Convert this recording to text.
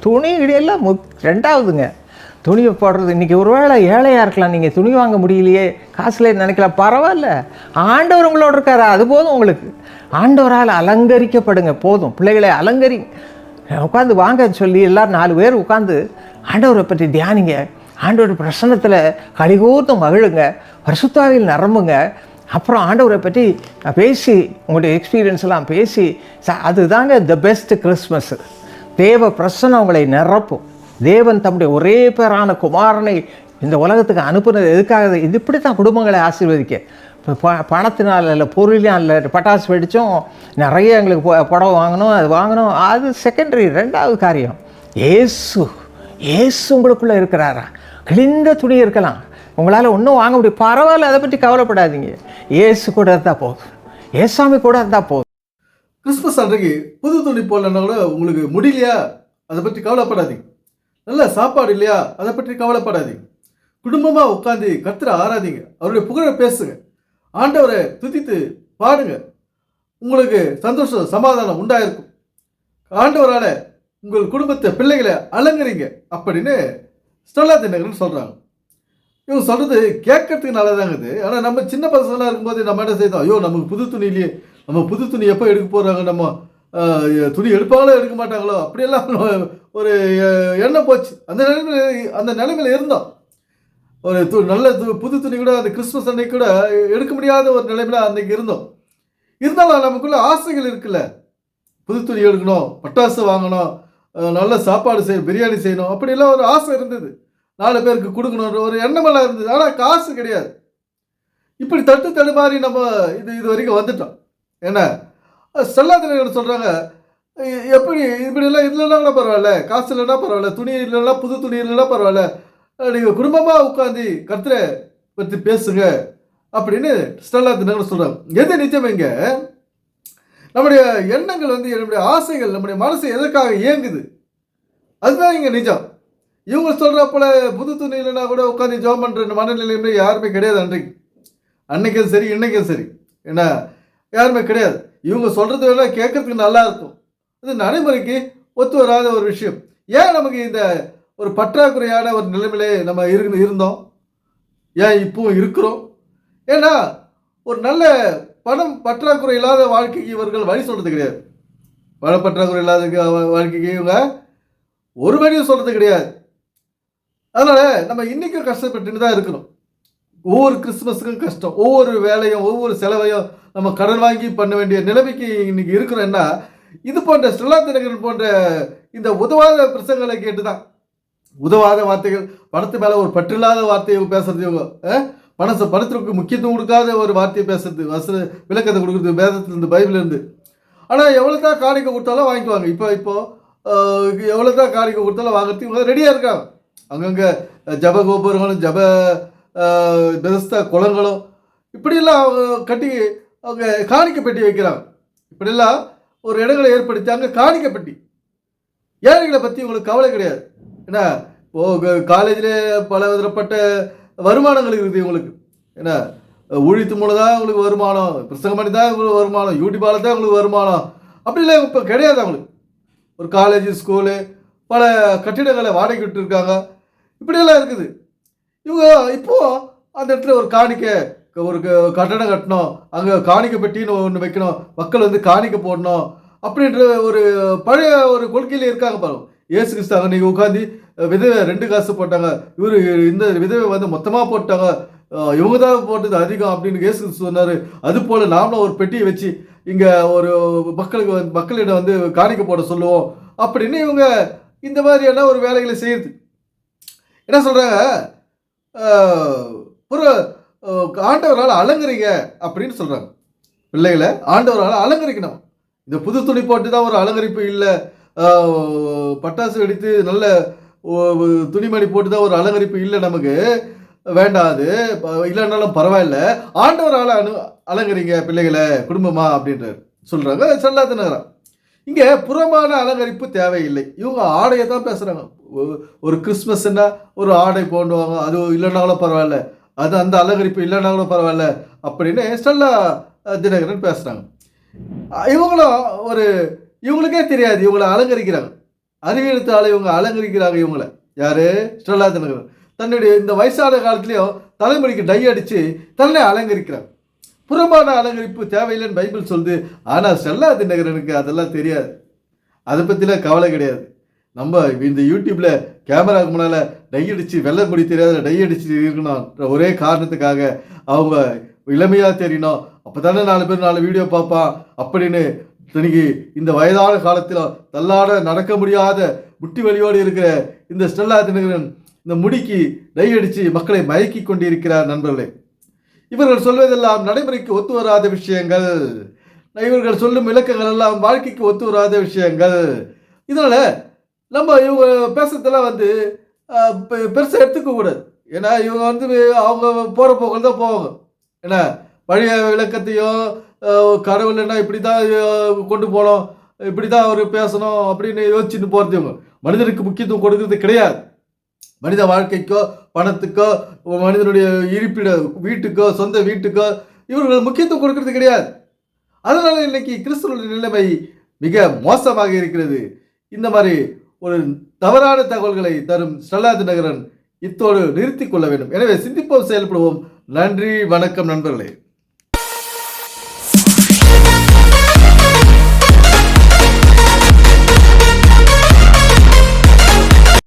துணி இடையெல்லாம் ரெண்டாவதுங்க. துணியை போடுறது இன்றைக்கி ஒரு வேளை ஏழையாக இருக்கலாம், நீங்கள் துணி வாங்க முடியலையே, காசுல நினைக்கலாம், பரவாயில்ல. ஆண்டவர் உங்களோட இருக்கார், அது போதும் உங்களுக்கு. ஆண்டவரால் அலங்கரிக்கப்படுங்க, போதும். பிள்ளைகளை அலங்கரி உட்காந்து வாங்கன்னு சொல்லி எல்லோரும் 4 பேர் உட்காந்து ஆண்டவரை பற்றி தியானிங்க. ஆண்டவர் பிரசன்னத்தில் கலிகூர்ந்து மகிழுங்க, பரிசுத்தாவியில் நிரம்புங்க. அப்புறம் ஆண்டவரை பற்றி பேசி உங்களுடைய எக்ஸ்பீரியன்ஸ் எல்லாம் பேசி அதுதாங்க த பெஸ்ட் கிறிஸ்மஸ். தேவ பிரசன்னம் உங்களை நிரப்பும். தேவன் தம்முடைய ஒரே பேரான குமாரனை இந்த உலகத்துக்கு அனுப்புனது எதுக்காக? இது இப்படி தான் குடும்பங்களை ஆசீர்வதிக்க. இப்போ பணத்தினால் இல்லை, பொருளினால் இல்லை, பட்டாசு வெடித்தோம், நிறைய எங்களுக்கு புடவை வாங்கணும், அது வாங்கணும், அது செகண்டரி. 2வது காரியம், ஏசு உங்களுக்குள்ளே இருக்கிறாரா? கிழிந்த துணி இருக்கலாம், உங்களால் ஒன்றும் வாங்க முடியும், பரவாயில்ல, அதை பற்றி கவலைப்படாதீங்க. ஏசு கூட இருந்தால் போதும், ஏசாமி கூட இருந்தால் போதும். கிறிஸ்மஸ் அன்றைக்கு புது துணி போடலன்னா கூட உங்களுக்கு முடியலையா, அதை பற்றி கவலைப்படாதீங்க. நல்ல சாப்பாடு இல்லையா, அதை பற்றி கவலைப்படாதீங்க. குடும்பமாக உட்காந்து கர்த்தரை ஆராதிங்க, அவருடைய புகழை பேசுங்க, ஆண்டவரை துதித்து பாடுங்க. உங்களுக்கு சந்தோஷம் சமாதானம் உண்டாயிருக்கும். ஆண்டவரால் உங்கள் குடும்பத்தை பிள்ளைகளை அலங்கரிங்க அப்படின்னு ஸ்டெல்லா தினகரன் சொல்கிறாங்க. இவங்க சொல்கிறது கேட்கறதுக்கு நல்லதாங்குது. ஆனால் நம்ம சின்ன பசங்களாக இருக்கும்போது நம்ம என்ன செய்தோம், ஐயோ நமக்கு புது துணி இல்லையே, நம்ம புது துணி எப்போ எடுக்க போகிறாங்க, நம்ம துணி எடுப்பாங்களோ எடுக்க மாட்டாங்களோ, அப்படியெல்லாம் ஒரு எண்ணம் போச்சு. அந்த நிலைமையில் இருந்தோம். ஒரு நல்ல புது துணி கூட அந்த கிறிஸ்மஸ் அன்னைக்கு கூட எடுக்க முடியாத ஒரு நிலைமையில் அன்றைக்கி இருந்தோம். இருந்தாலும் நமக்குள்ள ஆசைகள் இருக்குல்ல, புது துணி எடுக்கணும், பட்டாசு வாங்கணும், நல்ல சாப்பாடு செய்யணும், பிரியாணி செய்யணும், அப்படியெல்லாம் ஒரு ஆசை இருந்தது. 4 பேருக்கு கொடுக்கணுன்ற ஒரு எண்ணமெல்லாம் இருந்தது. ஆனால் காசு கிடையாது. இப்படி தடுமாறி நம்ம இது வரைக்கும் வந்துட்டோம். ஏன்னா ஸ்டெல்லா தினகரன் சொல்கிறாங்க, எப்படி இப்படியெல்லாம் இல்லைன்னா கூட பரவாயில்ல, காசு இல்லைன்னா பரவாயில்ல, துணி இல்லைன்னா, புது துணி இல்லைன்னா பரவாயில்ல, நீங்கள் குடும்பமாக உட்காந்து கர்த்தரை பற்றி பேசுங்க அப்படின்னு ஸ்டெல்லா தினகரன் சொல்கிறாங்க. எது நிஜமைங்க, நம்முடைய எண்ணங்கள் நம்முடைய ஆசைகள், நம்முடைய மனசு எதற்காக இயங்குது, அதுதான் இங்கே நிஜம். இவங்க சொல்கிறப்போல புது துணி இல்லைன்னா கூட உட்காந்து ஜெபம் பண்ணுற மனநிலையுமே யாருமே கிடையாது. அன்னைக்கும் சரி இன்னைக்கும் சரி, ஏன்னா யாருமே கிடையாது. இவங்க சொல்கிறது வேணால் கேட்கறதுக்கு நல்லா இருக்கும், இது நடைமுறைக்கு ஒத்து வராத ஒரு விஷயம். ஏன் நமக்கு இந்த ஒரு பற்றாக்குறையான ஒரு நிலைமையிலே நம்ம இருந்தோம், ஏன் இப்பவும் இருக்கிறோம்? ஏன்னா ஒரு நல்ல பணம் பற்றாக்குறை இல்லாத வாழ்க்கைக்கு இவர்கள் வழி சொல்கிறது கிடையாது. பண பற்றாக்குறை இல்லாத வாழ்க்கைக்கு இவங்க ஒரு வழியும் சொல்கிறது கிடையாது. அதனால் நம்ம இன்றைக்கும் கஷ்டப்பட்டுன்னு தான் இருக்கணும். ஒவ்வொரு கிறிஸ்துமஸுக்கும் கஷ்டம், ஒவ்வொரு வேலையும் ஒவ்வொரு செலவையும் நம்ம கடன் வாங்கி பண்ண வேண்டிய நிலைமைக்கு இன்றைக்கி இருக்கிறோன்னா, இது போன்ற ஸ்டெல்லா தினகரன் போன்ற இந்த உதவாத பிரசங்களை கேட்டு தான், உதவாத வார்த்தைகள், பணத்து மேலே ஒரு பற்றில்லாத வார்த்தையை பேசுறது, இவங்க பணத்திற்கு முக்கியத்துவம் கொடுக்காத ஒரு வார்த்தையை பேசுறது, விளக்கத்தை கொடுக்குறது வேதத்திலிருந்து, பைபிளிலிருந்து. ஆனால் எவ்வளோ தான் காணிக்கை கொடுத்தாலும் வாங்கிக்குவாங்க. இப்போ எவ்வளோ தான் காணிக்கை கொடுத்தாலும் வாங்குறதுக்கு இவங்க ரெடியாக இருக்காங்க. அங்கங்கே ஜப கோபுரங்களும் ஜப பெருஸ்த குளங்களும் இப்படியெல்லாம் அவங்க கட்டி அவங்க காணிக்கை பெட்டி வைக்கிறாங்க. இப்படியெல்லாம் ஒரு இடங்களை ஏற்படுத்தி அங்கே காணிக்கை பெட்டி. ஏழைகளை பற்றி உங்களுக்கு கவலை கிடையாது. ஏன்னா காலேஜில் பல விதப்பட்ட வருமானங்கள் இருக்குது இவங்களுக்கு. ஏன்னா ஊழியத்து மூலம் தான் உங்களுக்கு வருமானம், பிரசங்கம் பண்ணி தான் உங்களுக்கு வருமானம், யூடியூப்பால் தான் உங்களுக்கு வருமானம், அப்படிலாம் இப்போ கிடையாது. அவங்களுக்கு ஒரு காலேஜ், ஸ்கூலு, பல கட்டிடங்களை வாடகை விட்டுருக்காங்க, இப்படியெல்லாம் இருக்குது. இவங்க இப்போது அந்த இடத்துல ஒரு காணிக்கை, ஒரு கட்டடம் கட்டணும், அங்கே காணிக்கை பெட்டின்னு ஒன்று வைக்கணும், மக்கள் காணிக்கை போடணும் அப்படின்ற ஒரு பழைய ஒரு கொள்கையில் இருக்காங்க. பாருங்க, ஏசு கிறிஸ்து அங்கே நீங்கள் உட்காந்து விதவை 2 காசு போட்டாங்க, இவர் இந்த விதவை மொத்தமாக போட்டாங்க, இவங்க தான் போட்டது அதிகம் அப்படின்னு ஏசு கிறிஸ்து சொன்னார். அதுபோல் நாமளும் ஒரு பெட்டியை வச்சு இங்கே ஒரு மக்களிடம் காணிக்கை போட சொல்லுவோம் அப்படின்னு இவங்க இந்த மாதிரியான ஒரு வேலைகளை செய்யுது. என்ன சொல்கிறாங்க, ஒரு ஆண்டவரால் அலங்கரிங்க அப்படின்னு சொல்கிறாங்க. பிள்ளைகளை ஆண்டவரால் அலங்கரிக்கணும். இந்த புது துணி போட்டு தான் ஒரு அலங்கரிப்பு இல்லை, பட்டாசு வெடித்து நல்ல துணிமணி போட்டு தான் ஒரு அலங்கரிப்பு இல்லை, நமக்கு வேண்டாது, இல்லைன்னாலும் பரவாயில்ல, ஆண்டவரால் அலங்கரிங்க பிள்ளைகளை குடும்பமா அப்படின்றார் சொல்கிறாங்க ஸ்டெல்லா தினகரன். இங்கே புறமான அலங்கரிப்பு தேவையில்லை. இவங்க ஆடையை தான் பேசுகிறாங்க. ஒரு கிறிஸ்மஸ்ன்னா ஒரு ஆடை போடுவாங்க, அது இல்லைனாலும் பரவாயில்ல, அது அந்த அலங்கரிப்பு இல்லைனாலும் பரவாயில்ல அப்படின்னு ஸ்டெல்லா தினகரன் பேசுகிறாங்க. இவங்களும் இவங்களுக்கே தெரியாது இவங்களை அலங்கரிக்கிறாங்க. அறிவியலத்தால் இவங்க அலங்கரிக்கிறாங்க இவங்களை. யாரு? ஸ்டெல்லா தினகரன். தன்னுடைய இந்த வயசான காலத்துலேயும் தலைமுடிக்கு டை அடித்து தன்னை அலங்கரிக்கிறாங்க. புறம்பான அலங்கரிப்பு தேவையில்லைன்னு பைபிள் சொல்லுது. ஆனால் ஸ்டெல்லா தினகரனுக்கு அதெல்லாம் தெரியாது. அதை பற்றிலாம் கவலை கிடையாது. நம்ம இந்த யூடியூப்பில் கேமராவுக்கு முன்னால் டை அடித்து வெள்ளை முடி தெரியாத டை அடித்து இருக்கணும்ன்ற ஒரே காரணத்துக்காக அவங்க இளமையாக தெரியணும், அப்போ தானே 4 பேர் 4 வீடியோ பார்ப்பான் அப்படின்னு இன்னைக்கு இந்த வயதான காலத்தில் தள்ளாட நடக்க முடியாத முட்டி வலியோடு இருக்கிற இந்த ஸ்டெல்லா தினகரன் இந்த முடிக்கு டை அடித்து மக்களை மயக்கி கொண்டிருக்கிறார். நண்பர்களே, இவர்கள் சொல்வதெல்லாம் நடைமுறைக்கு ஒத்து வராத விஷயங்கள். இவர்கள் சொல்லும் விளக்கங்கள் எல்லாம் வாழ்க்கைக்கு ஒத்து வராத விஷயங்கள். இதனால் நம்ம இவங்க பேசுறதெல்லாம் பெருசாக எடுத்துக்க கூடாது. ஏன்னா இவங்க அவங்க போகிற போக்கில் தான் போவாங்க. ஏன்னா பழைய விளக்கத்தையும் கடவுள்னா இப்படி தான் கொண்டு போகணும், இப்படி தான் அவர் பேசணும் அப்படின்னு யோசிச்சுட்டு போகிறது. இவங்க மனிதனுக்கு முக்கியத்துவம் கொடுக்கறது கிடையாது. மனித வாழ்க்கைக்கோ பணத்துக்கோ மனிதனுடைய இருப்பிட வீட்டுக்கோ சொந்த வீட்டுக்கோ இவர்கள் முக்கியத்துவம் கொடுக்கறது கிடையாது. அதனால இன்னைக்கு கிறிஸ்துவனுடைய நிலைமை மிக மோசமாக இருக்கிறது. இந்த மாதிரி ஒரு தவறான தகவல்களை தரும் ஸ்டெல்லா தினகரன் இத்தோடு நிறுத்திக் கொள்ள வேண்டும். எனவே சிந்திப்போம், செயல்படுவோம். நன்றி, வணக்கம் நண்பர்களே.